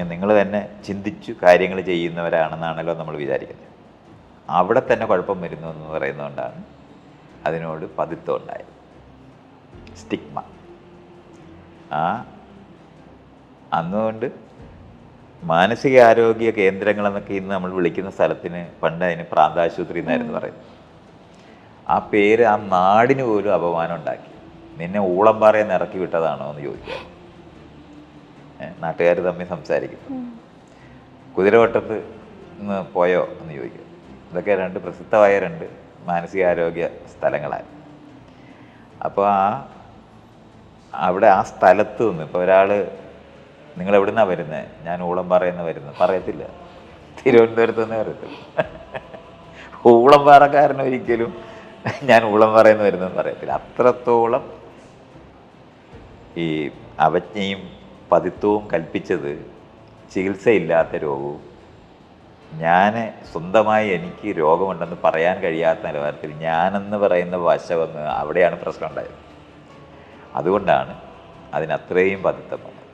നിങ്ങൾ തന്നെ ചിന്തിച്ചു കാര്യങ്ങൾ ചെയ്യുന്നവരാണെന്നാണല്ലോ നമ്മൾ വിചാരിക്കുന്നത്. അവിടെ തന്നെ കുഴപ്പം വരുന്നു എന്ന് പറയുന്നതുകൊണ്ടാണ് അതിനോട് പതിത്വം ഉണ്ടായത്, സ്റ്റിഗ്മ. അന്നുകൊണ്ട് മാനസികാരോഗ്യ കേന്ദ്രങ്ങളെന്നൊക്കെ ഇന്ന് നമ്മൾ വിളിക്കുന്ന സ്ഥലത്തിന് പണ്ട് അതിന് പ്രാന്താശുപത്രി എന്നായിരുന്നു പറയുന്നത്. ആ പേര് ആ നാടിന് പോലും അപമാനം ഉണ്ടാക്കി. നിന്നെ ഊളംപാറയിൽ നിന്ന് ഇറക്കി വിട്ടതാണോ എന്ന് ചോദിക്കുക, നാട്ടുകാർ തമ്മിൽ സംസാരിക്കുന്നു. കുതിരവട്ടത്ത് നിന്ന് പോയോ എന്ന് ചോദിക്കുക. ഇതൊക്കെ രണ്ട് പ്രസിദ്ധമായ രണ്ട് മാനസികാരോഗ്യ സ്ഥലങ്ങളാണ്. അപ്പോൾ അവിടെ ആ സ്ഥലത്ത് നിന്ന് ഇപ്പോൾ ഒരാൾ നിങ്ങൾ എവിടെ നിന്നാണ് വരുന്നത്, ഞാൻ ഊളംപാറയിൽ നിന്ന് വരുന്നത് പറയത്തില്ല, തിരുവനന്തപുരത്ത് നിന്ന് പറയത്തില്ല. ഊളംപാറക്കാരനൊരിക്കലും ഞാൻ ഊളംപാറയിൽ നിന്ന് വരുന്നതെന്ന് പറയത്തില്ല. അത്രത്തോളം ഈ അവജ്ഞയും പതിത്വവും കൽപ്പിച്ചത് ചികിത്സയില്ലാത്ത രോഗവും ഞാൻ സ്വന്തമായി എനിക്ക് രോഗമുണ്ടെന്ന് പറയാൻ കഴിയാത്ത നിലവാരത്തിൽ ഞാനെന്ന് പറയുന്ന വശമെന്ന് അവിടെയാണ് പ്രശ്നം ഉണ്ടായത്. അതുകൊണ്ടാണ് അതിനത്രയും പതിത്വം വന്നത്.